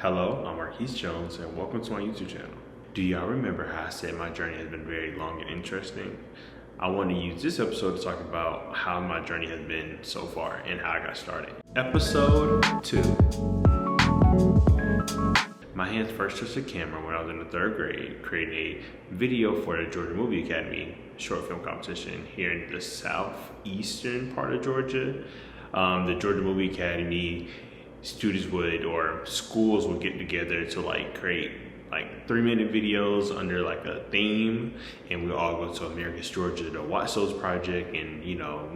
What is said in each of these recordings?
Hello, I'm Marquise Jones and welcome to my YouTube channel. Do y'all remember how I said my journey has been very long and interesting? I want to use this episode to talk about how my journey has been so far and how I got started. Episode 2. My hands first touched the camera when I was in the 3rd grade, creating a video for the Georgia Movie Academy short film competition here in the southeastern part of Georgia. The Georgia Movie Academy students or schools would get together to create 3-minute videos under a theme, and we all go to Americus, Georgia to watch those projects and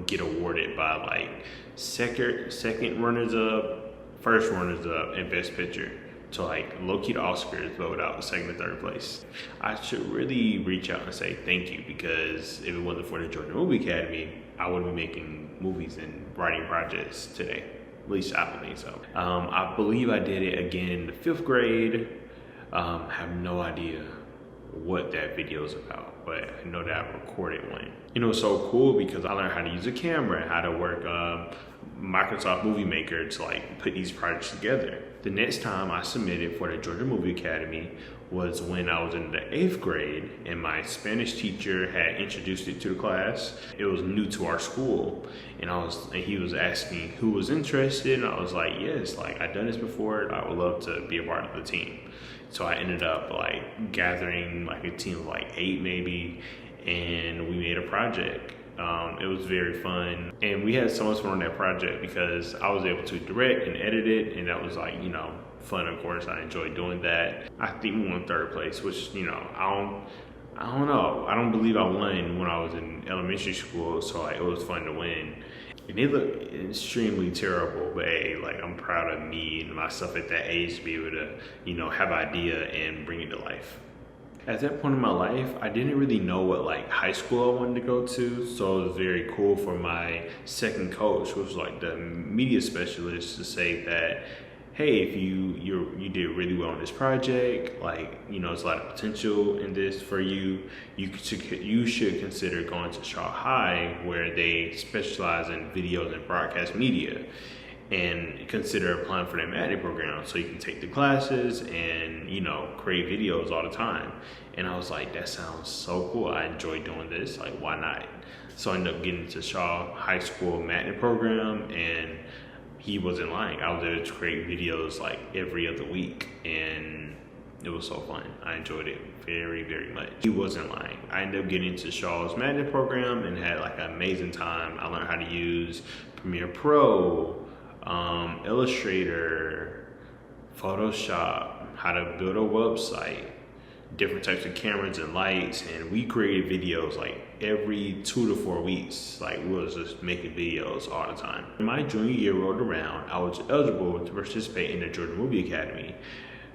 get awarded by second runners up, first runners up, and best picture. So low-key the Oscars, but without second and third place. I should really reach out and say thank you, because if it wasn't for the Georgia Movie Academy, I wouldn't be making movies and writing projects today. At least I believe so. I believe I did it again in the 5th grade. Have no idea what that video is about, but I know that I recorded one. It was so cool because I learned how to use a camera and how to work Microsoft Movie Maker to put these projects together. The next time I submitted for the Georgia Movie Academy was when I was in the 8th grade, and my Spanish teacher had introduced it to the class. It was new to our school, and he was asking who was interested, and I was like, yes, I've done this before, I would love to be a part of the team. So I ended up gathering a team of 8 maybe, and we made a project. It was very fun, and we had so much fun on that project because I was able to direct and edit it, and that was fun. Of course, I enjoyed doing that. I think we won 3rd place, which I don't know. I don't believe I won when I was in elementary school, so it was fun to win. And it looked extremely terrible, but hey, I'm proud of me and myself at that age to be able to have an idea and bring it to life. At that point in my life, I didn't really know what high school I wanted to go to, so it was very cool for my second coach, which was the media specialist, to say that, hey, if you did really well on this project, there's a lot of potential in this for you, you should consider going to Shaw High, where they specialize in videos and broadcast media, and consider applying for their magnet program so you can take the classes and create videos all the time. And I was like, that sounds so cool, I enjoy doing this, why not? So I ended up getting to Shaw High School magnet program, and he wasn't lying. I was able to create videos every other week, and it was so fun. I enjoyed it very, very much. He wasn't lying. I ended up getting into Shaw's magnet program and had an amazing time. I learned how to use Premiere Pro, Illustrator, Photoshop, how to build a website, different types of cameras and lights, and we created videos every 2 to 4 weeks. We was just making videos all the time. When my junior year rolled around, I was eligible to participate in the Georgia Movie Academy.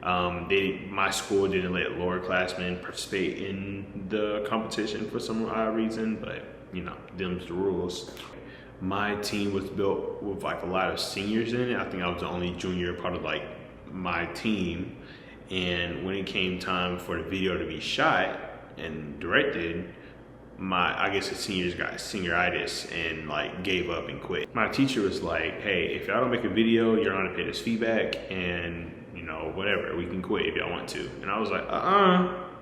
My school didn't let lower classmen participate in the competition for some odd reason, but them's the rules. My team was built with a lot of seniors in it. I think I was the only junior part of my team. And when it came time for the video to be shot and directed, I guess the seniors got senioritis and gave up and quit. My teacher was like, hey, if y'all don't make a video, you're gonna pay us feedback, and whatever, we can quit if y'all want to. And I was like,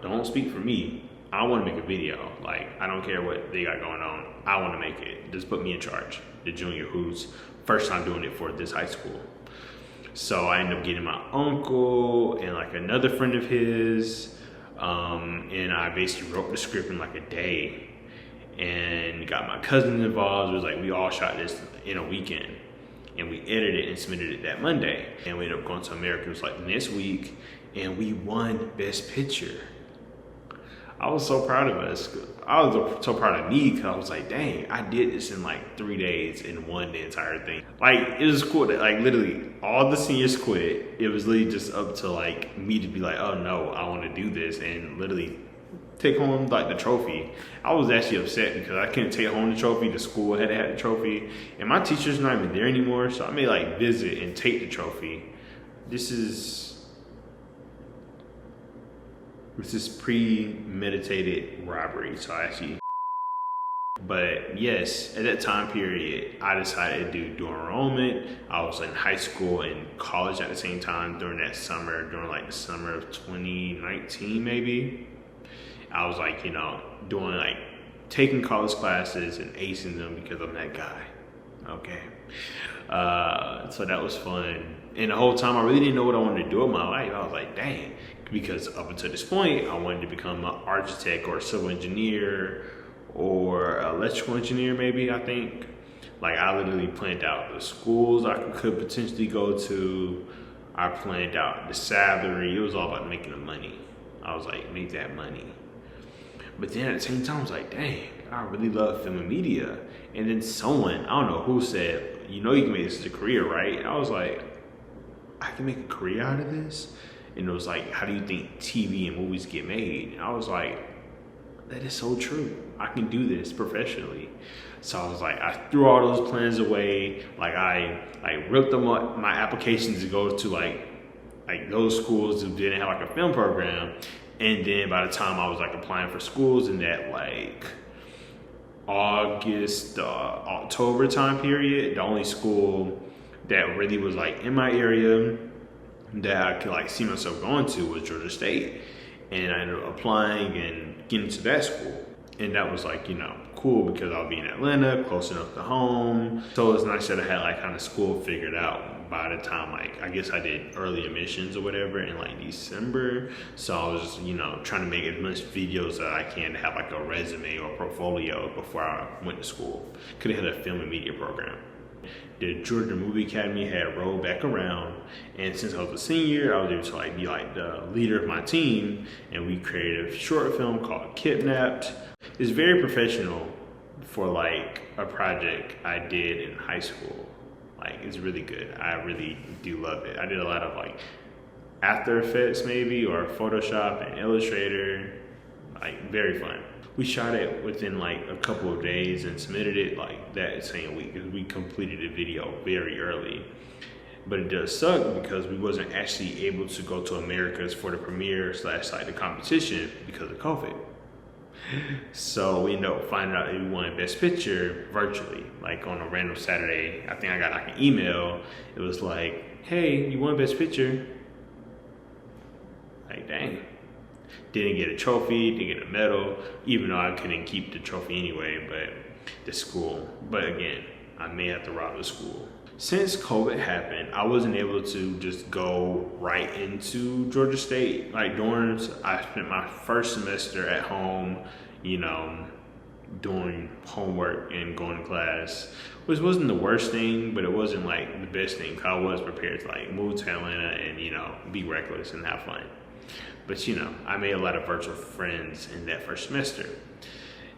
don't speak for me. I want to make a video. I don't care what they got going on. I want to make it. Just put me in charge. The junior who's first time doing it for this high school. So I ended up getting my uncle and another friend of his, and I basically wrote the script in a day, and got my cousins involved. It was we all shot this in a weekend, and we edited it and submitted it that Monday, and we ended up going to Americus next week, and we won Best Picture. I was so proud of us. I was so proud of me, because I was like, dang, I did this in 3 days and won the entire thing. It was cool that literally all the seniors quit. It was literally just up to me to be oh no, I want to do this, and literally take home the trophy. I was actually upset because I couldn't take home the trophy. The school had to have the trophy, and my teacher's not even there anymore, so I may visit and take the trophy. This is premeditated robbery, so I actually But yes, at that time period, I decided to do dual enrollment. I was in high school and college at the same time during that summer, during like the summer of 2019 maybe. I was like, doing like taking college classes and acing them because I'm that guy. Okay. So that was fun. And the whole time I really didn't know what I wanted to do with my life. I was like, dang. Because up until this point, I wanted to become an architect or a civil engineer or electrical engineer maybe, I think. Like I literally planned out the schools I could potentially go to. I planned out the salary. It was all about making the money. I was like, make that money. But then at the same time, I was like, dang, I really love film and media. And then someone, I don't know who said, you can make this as a career, right? And I was like, I can make a career out of this? And it was like, how do you think TV and movies get made? And I was like, that is so true. I can do this professionally. So I was like, I threw all those plans away. Like I ripped them up, my applications to go to like those schools who didn't have like a film program. And then by the time I was like applying for schools in that like August, October time period, the only school that really was like in my area that I could like see myself going to was Georgia State. And I ended up applying and getting to that school. And that was like, cool because I'll be in Atlanta, close enough to home. So it's nice that I had like kind of school figured out by the time like, I guess I did early admissions or whatever in like December. So I was just, trying to make as much videos that I can to have like a resume or portfolio before I went to school. Could have had a film and media program. The Georgia Movie Academy had rolled back around, and since I was a senior, I was able to like be like the leader of my team, and we created a short film called Kidnapped. It's very professional for like a project I did in high school. Like it's really good. I really do love it. I did a lot of like After Effects maybe, or Photoshop and Illustrator. Like very fun. We shot it within like a couple of days and submitted it like that same week because we completed the video very early. But it does suck because we wasn't actually able to go to Americas for the premiere / like the competition because of COVID. So we ended up finding out that we won Best Picture virtually, like on a random Saturday. I think I got like an email. It was like, hey, you won Best Picture. Like, dang. Didn't get a trophy, didn't get a medal, even though I couldn't keep the trophy anyway, but the school. But again, I may have to rob the school. Since COVID happened, I wasn't able to just go right into Georgia State. Like dorms, I spent my first semester at home, doing homework and going to class, which wasn't the worst thing, but it wasn't like the best thing. I was prepared to like move to Atlanta and, be reckless and have fun. But I made a lot of virtual friends in that first semester.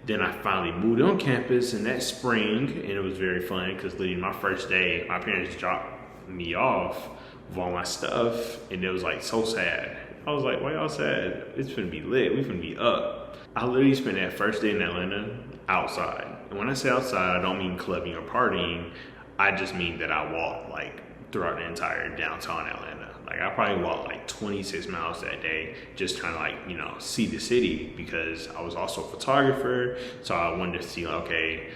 Then I finally moved on campus in that spring, and it was very fun because literally my first day, my parents dropped me off with all my stuff, and it was like so sad. I was like, why y'all sad? It's finna be lit, we finna be up. I literally spent that first day in Atlanta outside. And when I say outside, I don't mean clubbing or partying. I just mean that I walked like throughout the entire downtown Atlanta. Like I probably walked like 26 miles that day just trying to like, see the city because I was also a photographer. So I wanted to see, okay,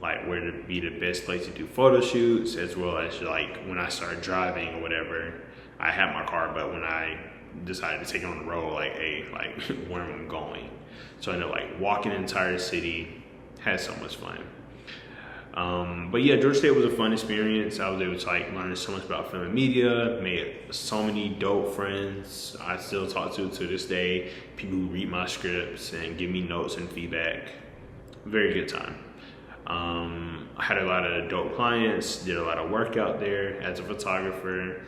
like where to be the best place to do photo shoots, as well as like when I started driving or whatever, I had my car, but when I decided to take it on the road, like, hey, like where am I going? So I ended up like walking the entire city, had so much fun. But yeah, Georgia State was a fun experience. I was able to like learn so much about film and media, made so many dope friends I still talk to this day, people who read my scripts and give me notes and feedback. Very good time. I had a lot of dope clients, did a lot of work out there as a photographer,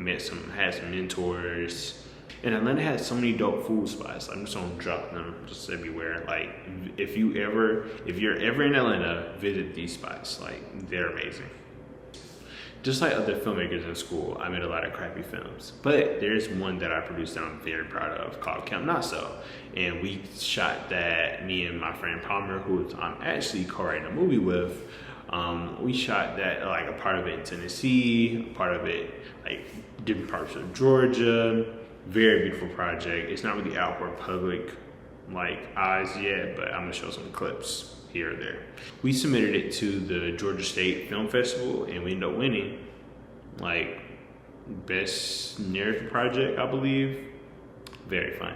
had some mentors. And Atlanta has so many dope food spots. I'm just gonna drop them just everywhere. Like if you're ever in Atlanta, visit these spots. Like they're amazing. Just like other filmmakers in school, I made a lot of crappy films. But there's one that I produced that I'm very proud of called Camp Not So. And we shot that, me and my friend Palmer, who I'm actually co-writing a movie with, we shot that, like a part of it in Tennessee, a part of it like different parts of Georgia. Very beautiful project. It's not really out for public like eyes yet, but I'm gonna show some clips. here or there. We submitted it to the Georgia State Film Festival and we ended up winning, like best narrative project, I believe. Very fun.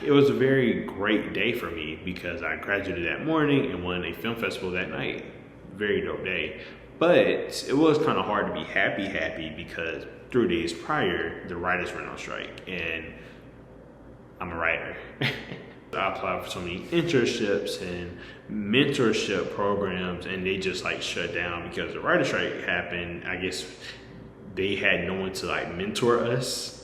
It was a very great day for me because I graduated that morning and won a film festival that night. Very dope day. But it was kind of hard to be happy because 3 days prior, the writers went on strike and I'm a writer. I applied for so many internships and mentorship programs and they just like shut down because the writer strike happened. I guess they had no one to like mentor us.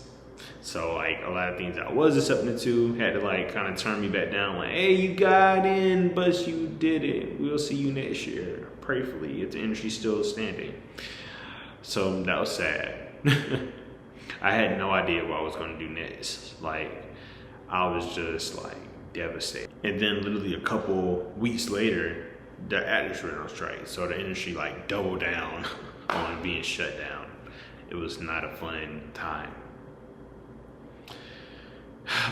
So like a lot of things I was accepting to had to like kind of turn me back down, like, hey, you got in, but you didn't. We'll see you next year, prayerfully, if the industry's still standing. So that was sad. I had no idea what I was gonna do next. Like, I was just like devastated. And then literally a couple weeks later, the actors went on strike. So the industry like doubled down on being shut down. It was not a fun time.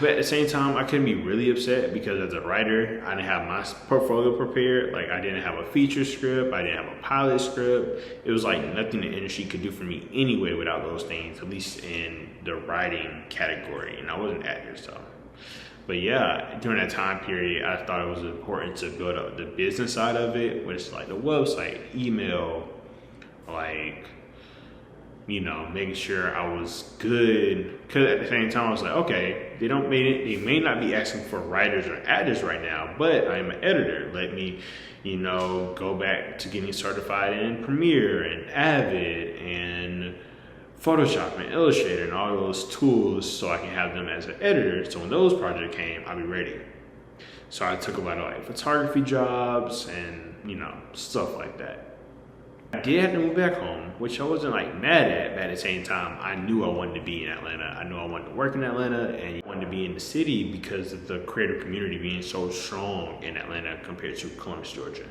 But at the same time, I couldn't be really upset because as a writer, I didn't have my portfolio prepared. Like I didn't have a feature script, I didn't have a pilot script. It was like nothing the industry could do for me anyway without those things, at least in the writing category. And I wasn't an actor, so. But yeah, during that time period, I thought it was important to build up the business side of it, which is like the website, email, like, you know, making sure I was good. Because at the same time, I was like, okay, they may not be asking for writers or actors right now, but I'm an editor. Let me, you know, go back to getting certified in Premiere and Avid and Photoshop and Illustrator and all those tools so I can have them as an editor. So when those projects came, I'll be ready. So I took a lot of like photography jobs and, you know, stuff like that. I did have to move back home, which I wasn't like mad at, but at the same time, I knew I wanted to be in Atlanta. I knew I wanted to work in Atlanta and I wanted to be in the city because of the creative community being so strong in Atlanta compared to Columbus, Georgia.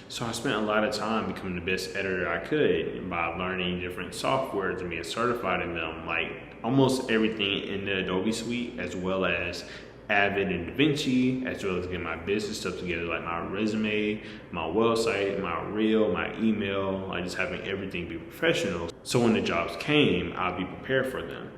So I spent a lot of time becoming the best editor I could by learning different softwares and being certified in them, like almost everything in the Adobe suite, as well as Avid and DaVinci, as well as getting my business stuff together, like my resume, my website, my reel, my email, like just having everything be professional. So when the jobs came, I'll be prepared for them.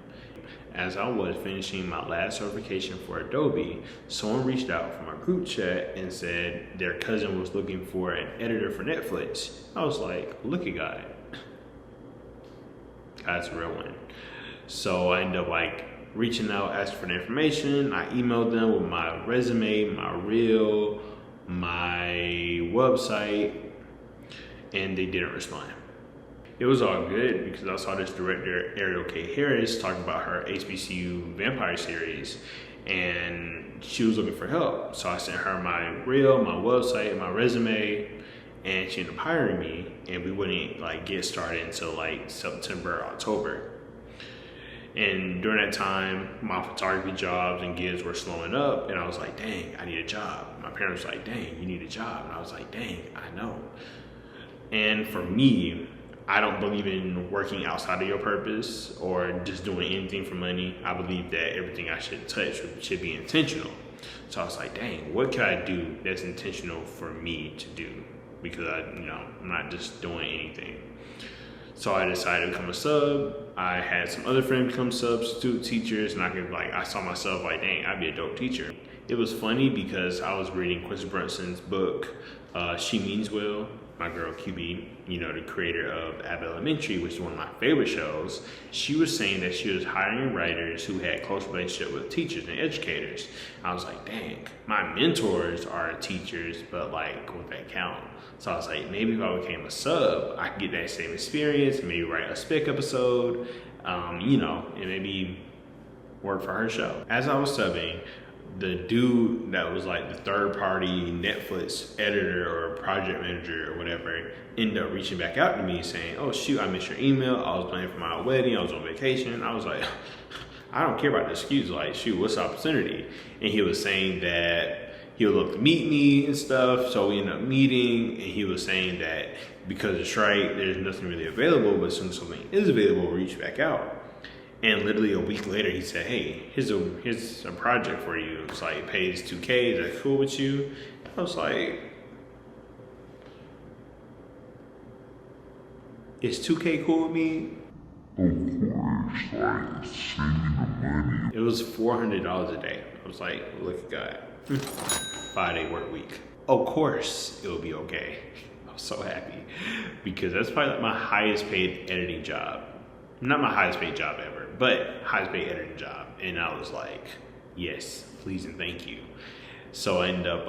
As I was finishing my last certification for Adobe, someone reached out from our group chat and said their cousin was looking for an editor for Netflix. I was like, look at God. God's a real one. So I ended up like reaching out, asking for the information. I emailed them with my resume, my reel, my website, and they didn't respond. It was all good because I saw this director, Ariel K. Harris, talking about her HBCU vampire series, and she was looking for help. So I sent her my reel, my website, my resume, and she ended up hiring me, and we wouldn't like get started until like September, October. And during that time, my photography jobs and gigs were slowing up, and I was like, dang, I need a job. My parents were like, dang, you need a job. And I was like, dang, I know. And for me, I don't believe in working outside of your purpose or just doing anything for money. I believe that everything I should touch should be intentional. So I was like, dang, what can I do that's intentional for me to do? Because I'm not just doing anything. So I decided to become a sub. I had some other friends become substitute teachers, and I saw myself like, dang, I'd be a dope teacher. It was funny because I was reading Quincy Brunson's book, She Means Well. My girl QB, the creator of Abbott Elementary, which is one of my favorite shows, she was saying that she was hiring writers who had close relationship with teachers and educators. I was like, dang, my mentors are teachers, but like, would that count? So I was like, maybe if I became a sub, I could get that same experience, maybe write a spec episode, and maybe work for her show. As I was subbing, the dude that was like the third party Netflix editor or project manager or whatever ended up reaching back out to me saying, oh shoot, I missed your email. I was planning for my wedding. I was on vacation. I was like, I don't care about the excuse. Like, shoot, what's the opportunity? And he was saying that he would love to meet me and stuff. So we ended up meeting, and he was saying that because of strike, there's nothing really available, but as soon as something is available, reach back out. And literally a week later, he said, hey, here's a project for you. It's like, it pays $2K, is that cool with you? I was like, is $2K cool with me? Of course, like, send me the money. It was $400 a day. I was like, look at God. 5-day work week. Of course, it will be okay. I was so happy because that's probably like my highest paid editing job. Not my highest paid job ever, but highest paid editing job. And I was like, yes, please and thank you. So I ended up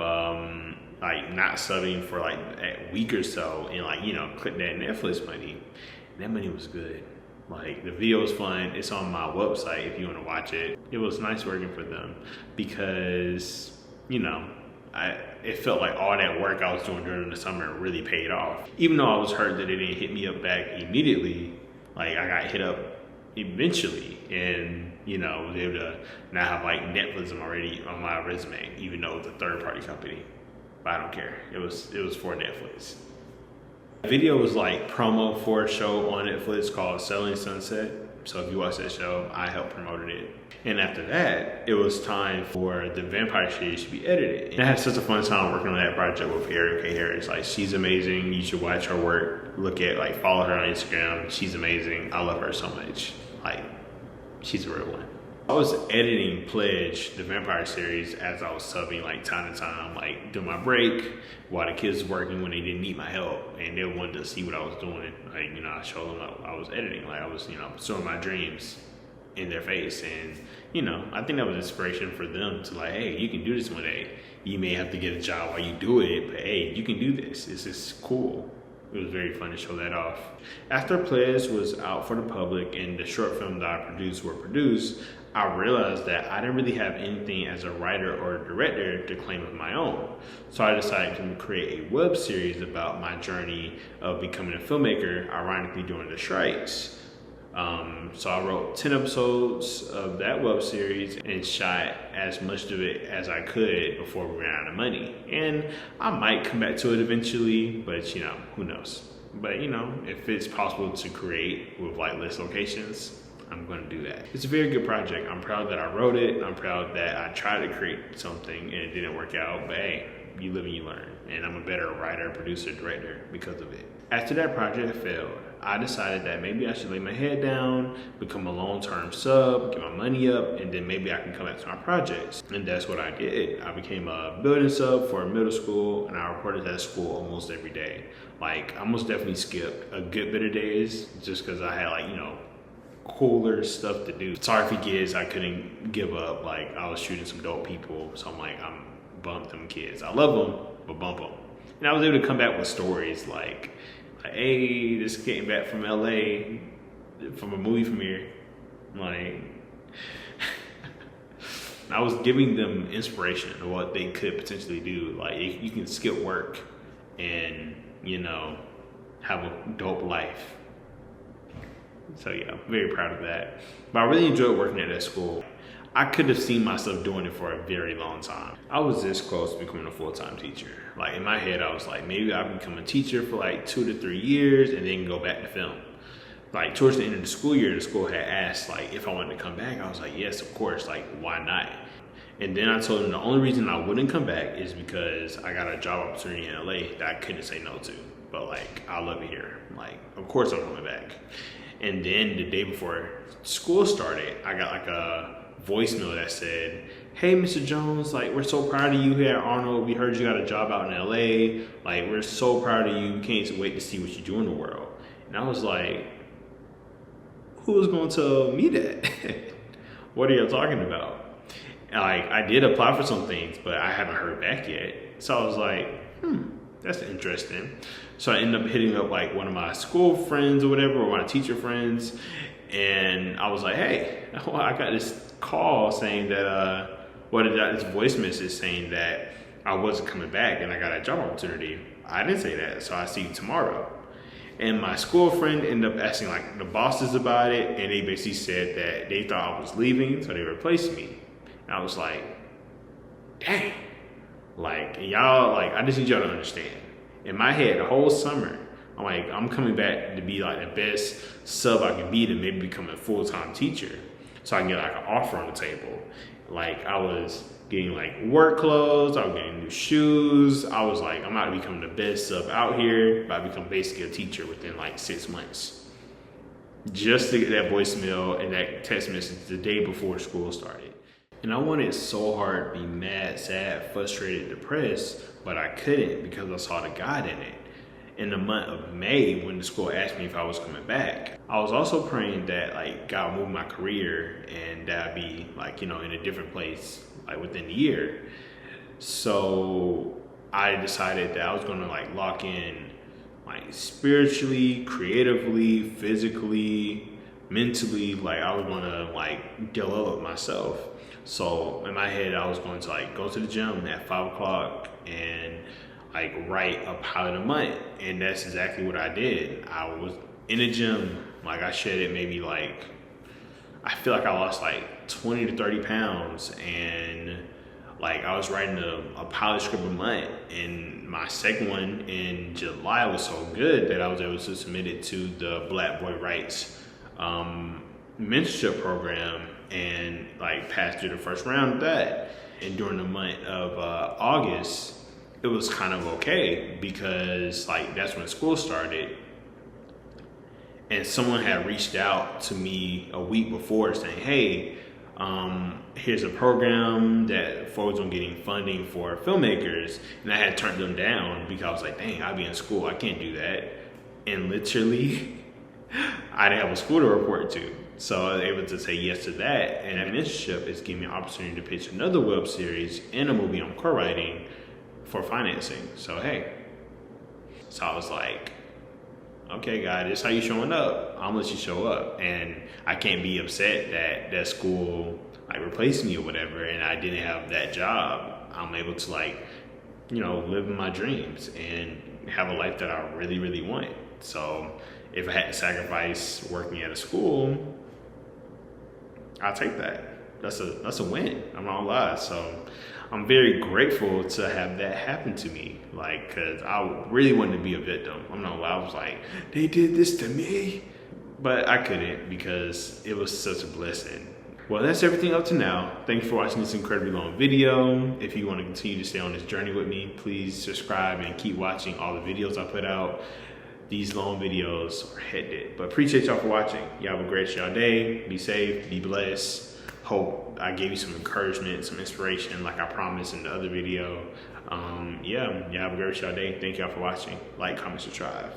like not subbing for like a week or so and like, you know, click that Netflix money. And that money was good. Like the video was fun. It's on my website if you want to watch it. It was nice working for them because, you know, it felt like all that work I was doing during the summer really paid off. Even though I was hurt that it didn't hit me up back immediately, like I got hit up eventually and, you know, was able to now have like Netflix already on my resume, even though it's a third-party company. But I don't care. It was for Netflix. The video was like promo for a show on Netflix called Selling Sunset. So if you watch that show, I helped promote it. And after that, it was time for the vampire series to be edited. And I had such a fun time working on that project with Erin K. Harris. Like, she's amazing. You should watch her work. Follow her on Instagram. She's amazing. I love her so much. Like, she's a real one. I was editing Pledge, the vampire series, as I was subbing like time to time, like during my break, while the kids were working when they didn't need my help and they wanted to see what I was doing. Like, you know, I showed them I was editing, like I was, you know, showing my dreams in their face. And, you know, I think that was inspiration for them to like, hey, you can do this one day. You may have to get a job while you do it, but hey, you can do this. This is cool. It was very fun to show that off. After Pledge was out for the public and the short film that I produced were produced, I realized that I didn't really have anything as a writer or a director to claim of my own. So I decided to create a web series about my journey of becoming a filmmaker, ironically during the strikes. So I wrote 10 episodes of that web series and shot as much of it as I could before we ran out of money. And I might come back to it eventually, but you know, who knows? But you know, if it's possible to create with like less locations, I'm going to do that. It's a very good project. I'm proud that I wrote it. I'm proud that I tried to create something and it didn't work out, but hey, you live and you learn. And I'm a better writer, producer, director because of it. After that project failed, I decided that maybe I should lay my head down, become a long-term sub, get my money up, and then maybe I can come back to my projects. And that's what I did. I became a building sub for a middle school, and I reported at school almost every day. Like, I most definitely skipped a good bit of days just because I had like, you know, cooler stuff to do. Photography kids, I couldn't give up. Like, I was shooting some dope people, so I'm like, I'm bump them kids. I love them, but bump them. And I was able to come back with stories like hey, this came back from LA from a movie premiere. Like, I was giving them inspiration of what they could potentially do. Like, you can skip work and, you know, have a dope life. So yeah, I'm very proud of that. But I really enjoyed working at that school. I could have seen myself doing it for a very long time. I was this close to becoming a full-time teacher. Like, in my head, I was like, maybe I'll become a teacher for like 2 to 3 years and then go back to film. Like, towards the end of the school year, the school had asked like if I wanted to come back. I was like, yes, of course, like why not? And then I told them the only reason I wouldn't come back is because I got a job opportunity in LA that I couldn't say no to. But like, I love it here. Like, of course I'm coming back. And then the day before school started, I got like a voicemail that said, hey, Mr. Jones, like, we're so proud of you here at Arnold. We heard you got a job out in LA. Like, we're so proud of you. We can't wait to see what you do in the world. And I was like, who was going to tell me that? What are you talking about? And like, I did apply for some things, but I haven't heard back yet. So I was like, that's interesting. So I ended up hitting up like one of my school friends or whatever, or my teacher friends. And I was like, hey, well, I got this call saying that, this voice message saying that I wasn't coming back and I got a job opportunity. I didn't say that, so I see you tomorrow. And my school friend ended up asking like the bosses about it, and they basically said that they thought I was leaving, so they replaced me. And I was like, dang, like y'all, like I just need y'all to understand. In my head, the whole summer, I'm like, I'm coming back to be like the best sub I can be to maybe become a full-time teacher. So I can get like an offer on the table. Like I was getting like work clothes, I was getting new shoes. I was like, I'm about to become the best sub out here, about to become basically a teacher within like 6 months. Just to get that voicemail and that text message the day before school started. And I wanted so hard to be mad, sad, frustrated, depressed, but I couldn't because I saw the God in it. In the month of May, when the school asked me if I was coming back, I was also praying that like God moved my career and that I'd be like, in a different place like within the year. So I decided that I was gonna like lock in like spiritually, creatively, physically, mentally, like I was gonna like develop myself. So in my head, I was going to like go to the gym at 5 o'clock and like write a pilot a month. And that's exactly what I did. I was in the gym, like I shedded maybe like, I feel like I lost like 20 to 30 pounds. And like I was writing a pilot script a month. And my second one in July was so good that I was able to submit it to the Black Boy Rights mentorship program and like passed through the first round of that. And during the month of August, it was kind of okay because like that's when school started. And someone had reached out to me a week before saying, hey, here's a program that focuses on getting funding for filmmakers. And I had turned them down because I was like, dang, I'll be in school, I can't do that. And literally, I didn't have a school to report to. So I was able to say yes to that. And that mentorship is giving me an opportunity to pitch another web series and a movie I'm co-writing for financing. So hey. So I was like, okay, God, this is how you showing up. I'm gonna let you show up. And I can't be upset that that school like replaced me or whatever and I didn't have that job. I'm able to like, live my dreams and have a life that I really, really want. So if I had to sacrifice working at a school, I'll take that. That's a win. I'm not gonna lie. So I'm very grateful to have that happen to me. Like, cause I really wanted to be a victim. I'm not gonna lie. I was like, they did this to me, but I couldn't because it was such a blessing. Well, that's everything up to now. Thank you for watching this incredibly long video. If you want to continue to stay on this journey with me, please subscribe and keep watching all the videos I put out. These long videos are hectic, but appreciate y'all for watching. Y'all have a great y'all day. Be safe, be blessed. Hope I gave you some encouragement, some inspiration like I promised in the other video. Y'all have a great y'all day. Thank y'all for watching. Like, comment, subscribe.